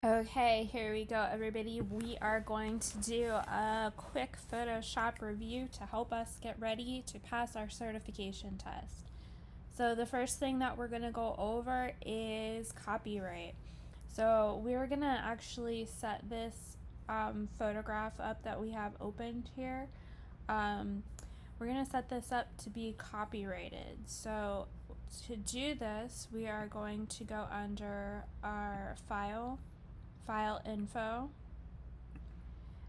Okay, here we go, everybody. We are going to do a quick Photoshop review to help us get ready to pass our certification test. So the first thing that we're going to go over is copyright. So we're going to actually set this photograph up that we have opened here. We're going to set this up to be copyrighted. So to do this, we are going to go under our file info.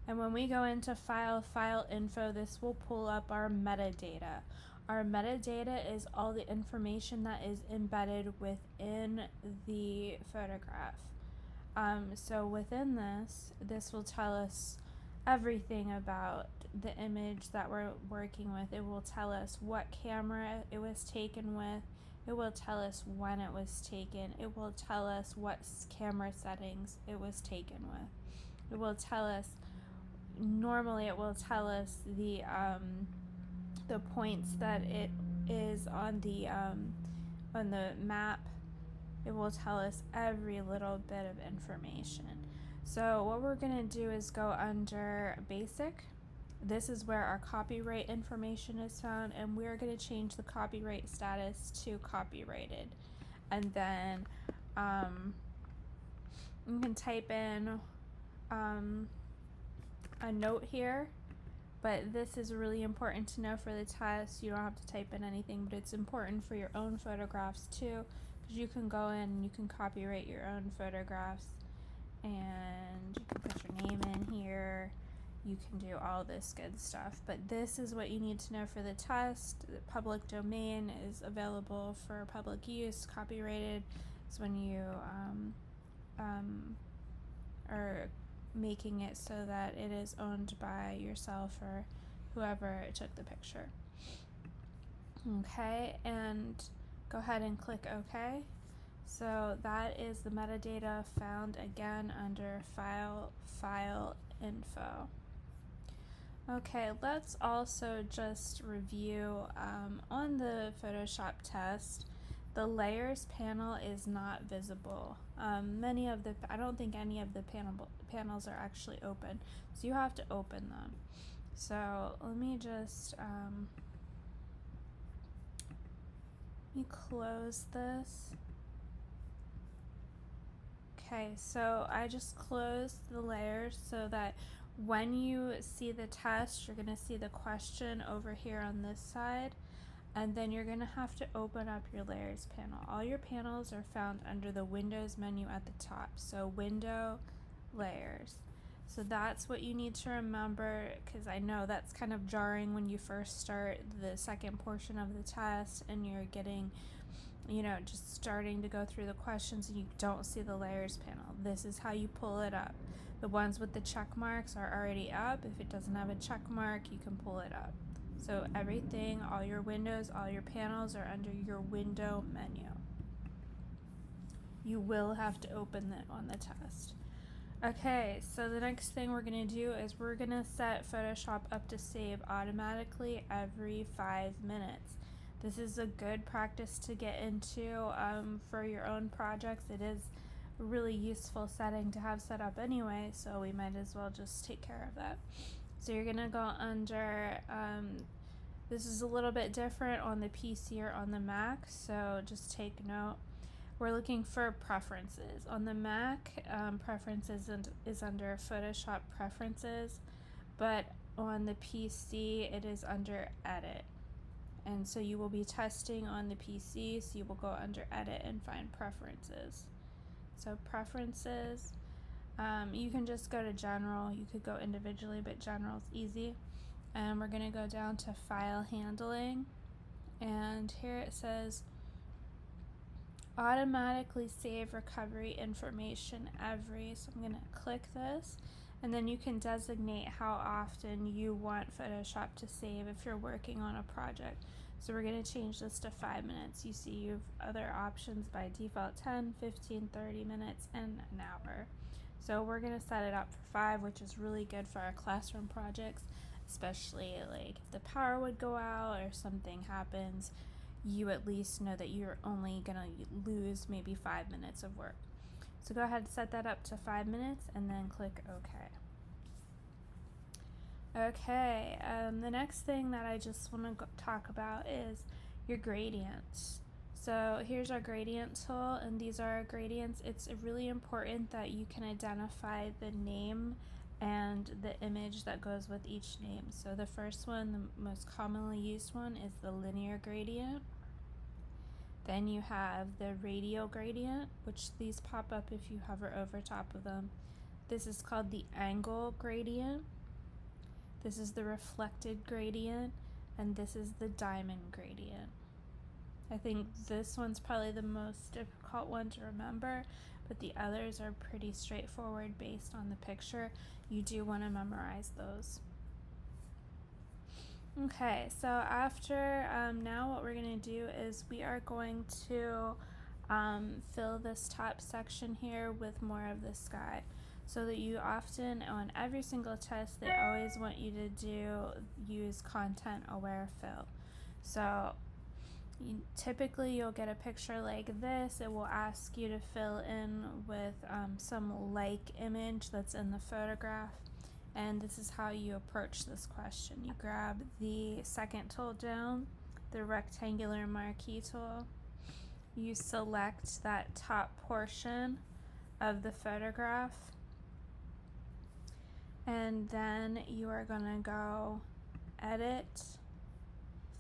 And when we go into file info, this will pull up our metadata. Our metadata is all the information that is embedded within the photograph. So within this will tell us everything about the image that we're working with. It will tell us what camera it was taken with. It will tell us when it was taken. It will tell us what camera settings it was taken with. It will tell us, normally it will tell us the points that it is on the map. It will tell us every little bit of information. So what we're going to do is go under basic. This is where our copyright information is found, and we're going to change the copyright status to copyrighted. And then you can type in a note here, but this is really important to know for the test. You don't have to type in anything, but it's important for your own photographs too, because you can go in and you can copyright your own photographs, and you can put your name in here. You can do all this good stuff, but this is what you need to know for the test. The public domain is available for public use. Copyrighted is when you are making it so that it is owned by yourself or whoever took the picture. Okay, and go ahead and click OK. So that is the metadata found again under file info. Okay, let's also just review on the Photoshop test. The layers panel is not visible. I don't think any of the panels are actually open, so you have to open them. So let me just let me close this. Okay, so I just closed the layers so that when you see the test, you're going to see the question over here on this side, and then you're going to have to open up your layers panel. All your panels are found under the Windows menu at the top, so Window, Layers. So that's what you need to remember, because I know that's kind of jarring when you first start the second portion of the test and you're getting, just starting to go through the questions and you don't see the layers panel. This is how you pull it up. The ones with the check marks are already up. If it doesn't have a check mark, you can pull it up. So everything, all your windows, all your panels are under your window menu. You will have to open it on the test. Okay, so the next thing we're going to do is we're going to set Photoshop up to save automatically every 5 minutes. This is a good practice to get into for your own projects. It is a really useful setting to have set up anyway, so we might as well just take care of that. So you're going to go under, this is a little bit different on the PC or on the Mac, so just take note. We're looking for preferences. On the Mac, preferences is under Photoshop Preferences, but on the PC, it is under Edit. And so you will be testing on the PC, so you will go under Edit and find Preferences. So Preferences, you can just go to General. You could go individually, but General is easy. And we're going to go down to File Handling, and here it says automatically save recovery information every, so I'm going to click this, and then you can designate how often you want Photoshop to save if you're working on a project. So we're going to change this to 5 minutes. You see you have other options by default: 10, 15, 30 minutes, and an hour. So we're going to set it up for 5, which is really good for our classroom projects, especially like if the power would go out or something happens, you at least know that you're only gonna lose maybe 5 minutes of work. So go ahead and set that up to 5 minutes and then click OK. Okay, the next thing that I just want to talk about is your gradients. So here's our gradient tool, and these are our gradients. It's really important that you can identify the name and the image that goes with each name. So the first one, the most commonly used one, is the linear gradient. Then you have the radial gradient, which these pop up if you hover over top of them. This is called the angle gradient. This is the reflected gradient, and this is the diamond gradient. I think this one's probably the most difficult one to remember, but the others are pretty straightforward based on the picture. You do want to memorize those. Okay, so after now what we're going to do is we are going to fill this top section here with more of the sky. So that you often, on every single test, they always want you to use content aware fill. So typically you'll get a picture like this. It will ask you to fill in with some like image that's in the photograph. And this is how you approach this question. You grab the second tool down, the rectangular marquee tool. You select that top portion of the photograph. And then you are going to go edit,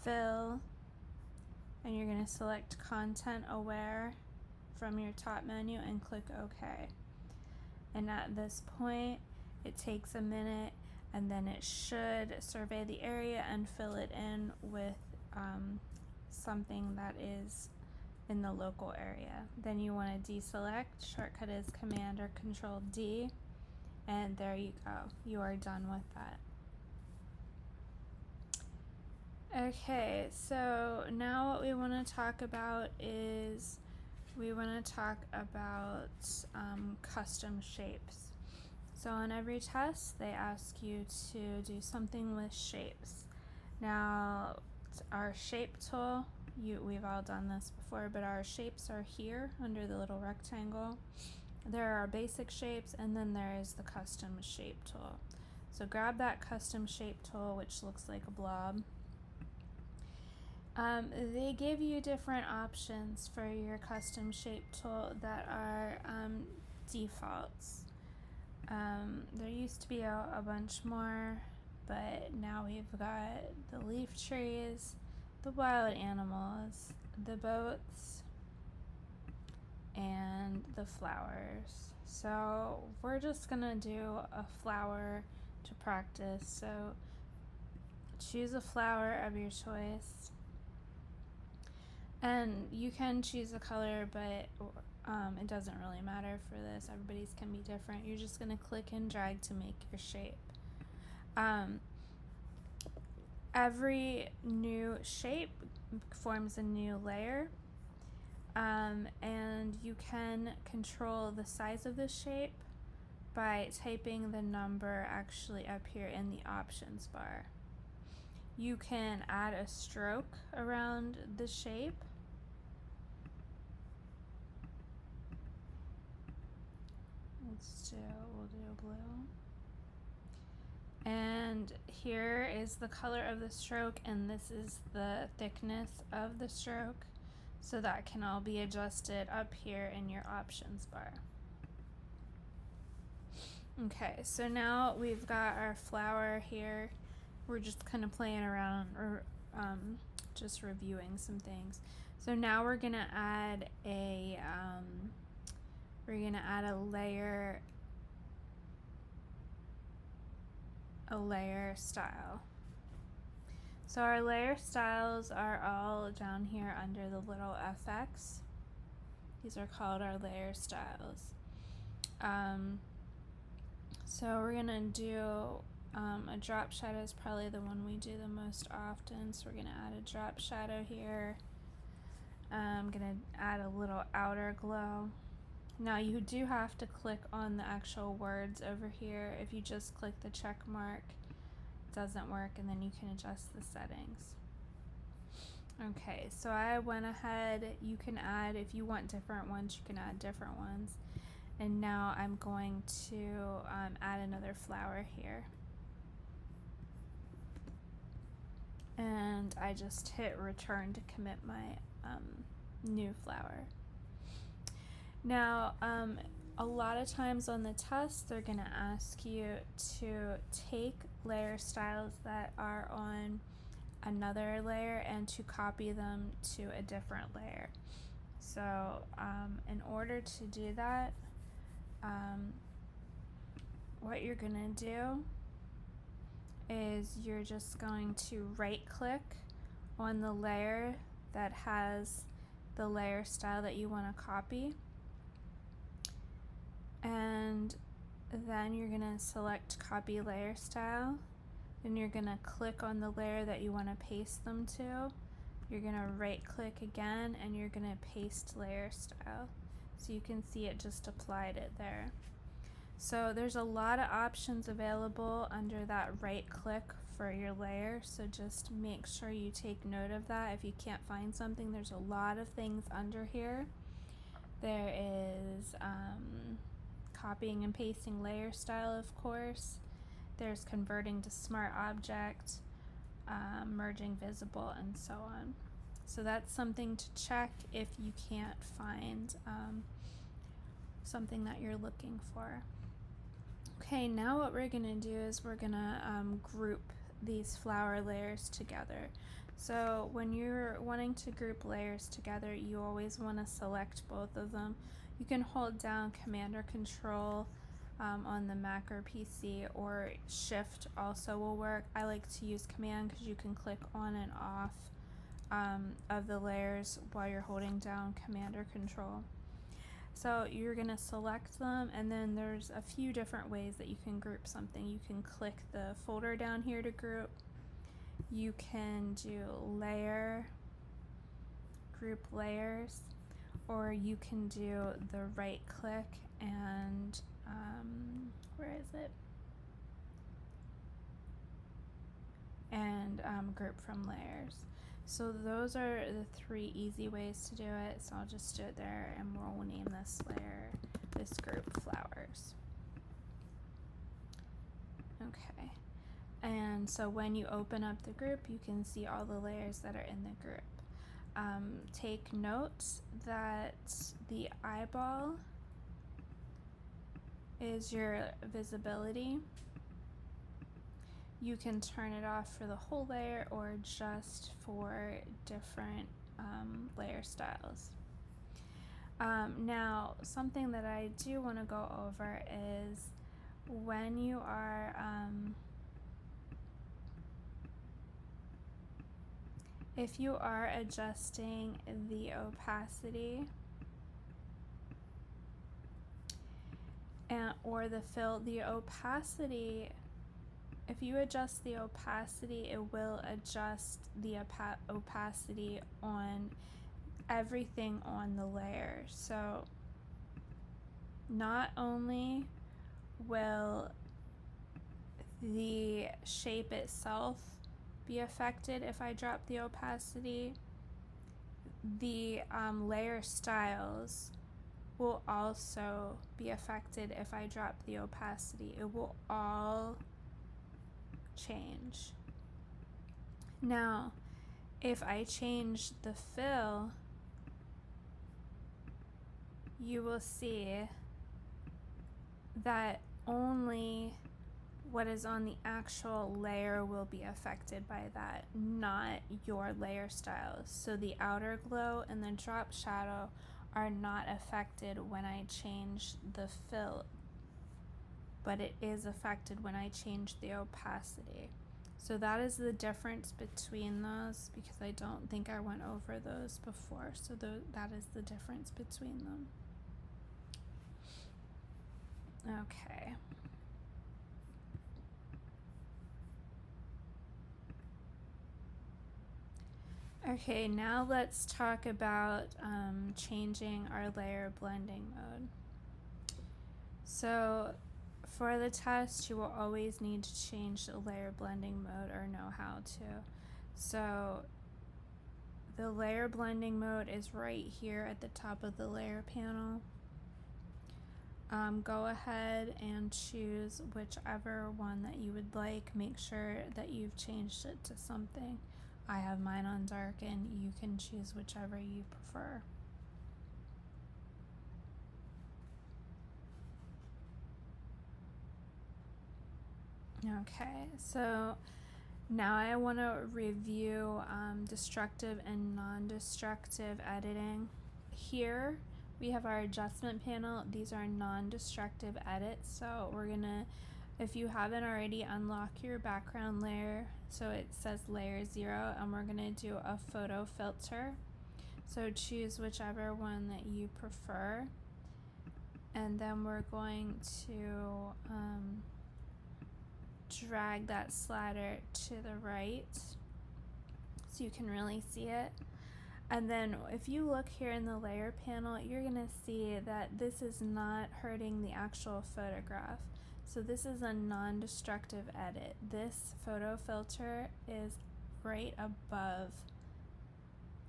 fill, and you're going to select content aware from your top menu and click OK. And at this point, it takes a minute, and then it should survey the area and fill it in with something that is in the local area. Then you want to deselect. Shortcut is Command or Control D. And there you go. You are done with that. Okay, so now what we want to talk about is we want to talk about custom shapes. So on every test, they ask you to do something with shapes. Now, our shape tool, we've all done this before, but our shapes are here under the little rectangle. There are basic shapes, and then there is the custom shape tool. So grab that custom shape tool, which looks like a blob. They give you different options for your custom shape tool that are defaults. There used to be a bunch more, but now we've got the leaf trees, the wild animals, the boats, and the flowers. So we're just gonna do a flower to practice. So choose a flower of your choice, and you can choose a color, but it doesn't really matter for this. Everybody's can be different. You're just gonna click and drag to make your shape. Every new shape forms a new layer. And you can control the size of the shape by typing the number actually up here in the options bar. You can add a stroke around the shape. We'll do blue. And here is the color of the stroke, and this is the thickness of the stroke. So that can all be adjusted up here in your options bar. Okay, so now we've got our flower here. We're just kind of playing around or just reviewing some things. So now we're gonna add a layer style. So our layer styles are all down here under the little FX. These are called our layer styles. So we're gonna do a drop shadow is probably the one we do the most often. So we're gonna add a drop shadow here. I'm gonna add a little outer glow. Now you do have to click on the actual words over here. If you just click the check mark, it doesn't work, and then you can adjust the settings. Okay, so I went ahead, you can add, if you want different ones, you can add different ones. And now I'm going to add another flower here. And I just hit return to commit my new flower. Now, a lot of times on the test, they're going to ask you to take layer styles that are on another layer and to copy them to a different layer. So in order to do that, what you're going to do is you're just going to right click on the layer that has the layer style that you want to copy, and then you're going to select copy layer style. Then you're going to click on the layer that you want to paste them to. You're going to right click again and you're going to paste layer style. So you can see it just applied it there. So there's a lot of options available under that right click for your layer, so just make sure you take note of that. If you can't find something, there's a lot of things under here. There is copying and pasting layer style, of course. There's converting to smart object, merging visible, and so on. So that's something to check if you can't find something that you're looking for. Okay, now what we're gonna do is we're gonna group these flower layers together. So when you're wanting to group layers together, you always want to select both of them. You can hold down Command or Control on the Mac or PC, or Shift also will work. I like to use Command because you can click on and off of the layers while you're holding down Command or Control. So you're going to select them, and then there's a few different ways that you can group something. You can click the folder down here to group. You can do layer, group layers, or you can do the right click and where is it? And group from layers. So those are the 3 easy ways to do it. So I'll just do it there, and we'll name this layer, this group, flowers. Okay. And so when you open up the group, you can see all the layers that are in the group. Take note that the eyeball is your visibility. You can turn it off for the whole layer or just for different layer styles. Now, something that I do want to go over is when you are if you are adjusting the opacity or the fill, the opacity, if you adjust the opacity, it will adjust the opacity on everything on the layer. So not only will the shape itself be affected if I drop the opacity, the layer styles will also be affected if I drop the opacity. It will all change. Now, if I change the fill, you will see that only what is on the actual layer will be affected by that, not your layer styles. So the outer glow and the drop shadow are not affected when I change the fill, but it is affected when I change the opacity. So that is the difference between those, because I don't think I went over those before. So that is the difference between them. Okay. Okay, now let's talk about changing our layer blending mode. So for the test, you will always need to change the layer blending mode or know how to. So the layer blending mode is right here at the top of the layer panel. go ahead and choose whichever one that you would like. Make sure that you've changed it to something. I have mine on darken. You can choose whichever you prefer. Okay, so now I want to review destructive and non-destructive editing. Here we have our adjustment panel. These are non-destructive edits, so we're gonna, if you haven't already, unlock your background layer. So it says layer 0, and we're gonna do a photo filter. So choose whichever one that you prefer, and then we're going to drag that slider to the right so you can really see it. And then if you look here in the layer panel, you're gonna see that this is not hurting the actual photograph. So this is a non-destructive edit. This photo filter is right above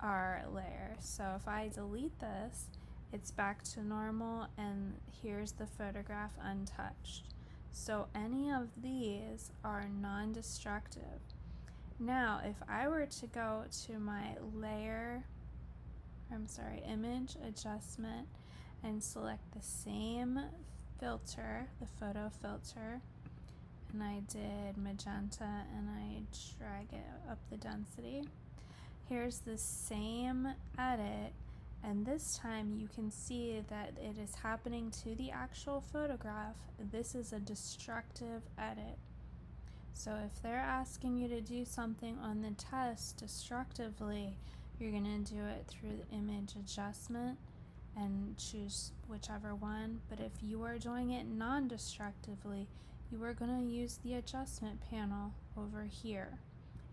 our layer. So if I delete this, it's back to normal, and here's the photograph untouched. So any of these are non-destructive. Now, if I were to go to my image adjustment, and select the same filter, the photo filter, and I did magenta, and I drag it up the density, here's the same edit, and this time you can see that it is happening to the actual photograph. This is a destructive edit. So if they're asking you to do something on the test destructively, you're gonna do it through the image adjustment and choose whichever one. But if you are doing it non-destructively, you are gonna use the adjustment panel over here.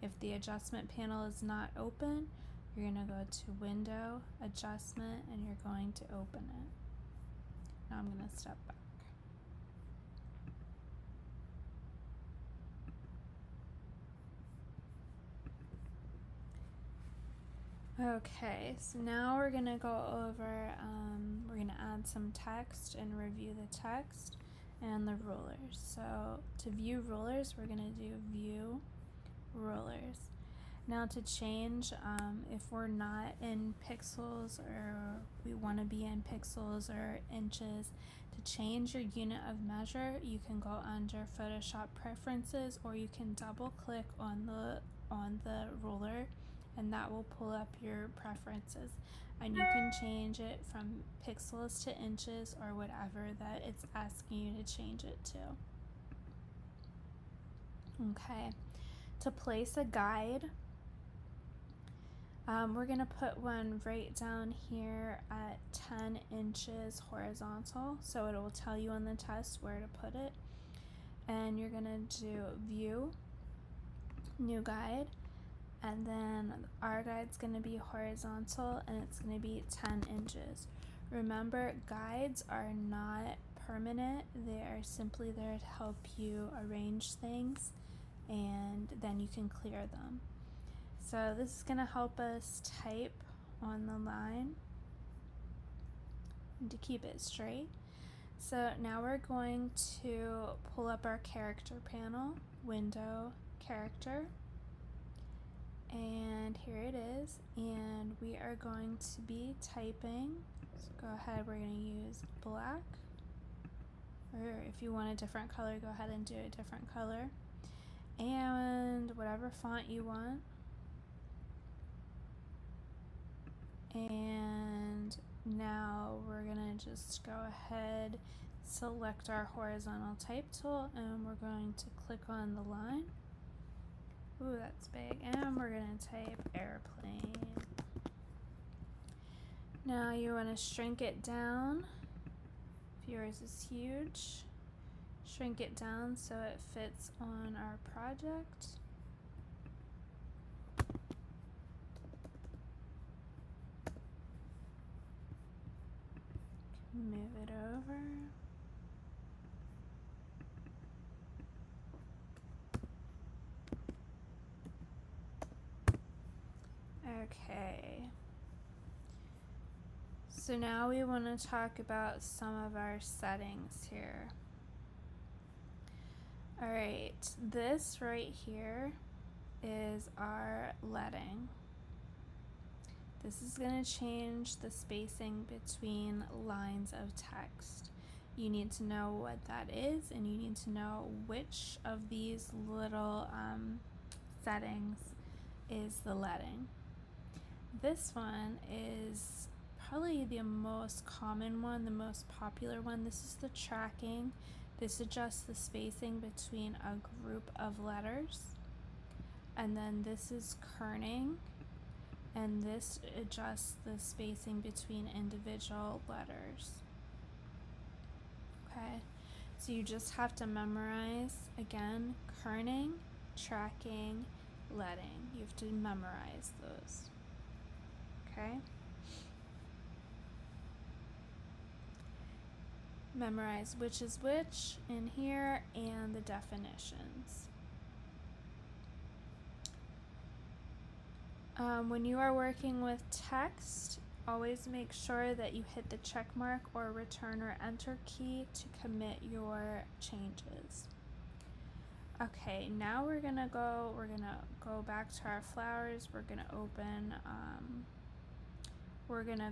If the adjustment panel is not open, you're gonna go to Window, Adjustment, and you're going to open it. Now I'm gonna step back. Okay, so now we're gonna go over, we're gonna add some text and review the text and the rulers. So to view rulers, we're gonna do View Rulers. Now to change, if we're not in pixels or we want to be in pixels or inches, to change your unit of measure, you can go under Photoshop Preferences, or you can double click on the ruler, and that will pull up your preferences, and you can change it from pixels to inches or whatever that it's asking you to change it to. Okay, to place a guide, we're gonna put one right down here at 10 inches horizontal, so it will tell you on the test where to put it. And you're gonna do View, New Guide, and then our guide's gonna be horizontal, and it's gonna be 10 inches. Remember, guides are not permanent. They are simply there to help you arrange things, and then you can clear them. So this is going to help us type on the line and to keep it straight. So now we're going to pull up our character panel, Window, Character, and here it is, and we are going to be typing. So go ahead, we're going to use black, or if you want a different color, go ahead and do a different color, and whatever font you want. And now we're gonna just go ahead, select our horizontal type tool, and we're going to click on the line. Ooh, that's big. And we're gonna type airplane. Now you wanna shrink it down. If yours is huge, shrink it down so it fits on our project. Move it over. Okay. So now we want to talk about some of our settings here. Alright, this right here is our leading. This is going to change the spacing between lines of text. You need to know what that is, and you need to know which of these little settings is the leading. This one is probably the most common one, the most popular one. This is the tracking. This adjusts the spacing between a group of letters. And then this is kerning, and this adjusts the spacing between individual letters. Okay, so you just have to memorize, again, kerning, tracking, leading. You have to memorize those. Okay? Memorize which is which in here and the definitions. When you are working with text, always make sure that you hit the check mark or return or enter key to commit your changes. Okay, now we're gonna go back to our flowers. We're gonna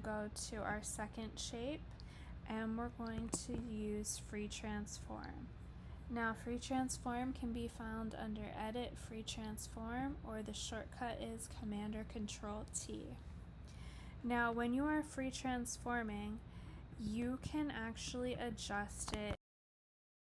go to our second shape, and we're going to use free transform. Now, free transform can be found under edit, free transform, or the shortcut is Command or Control T. Now, when you are free transforming, you can actually adjust it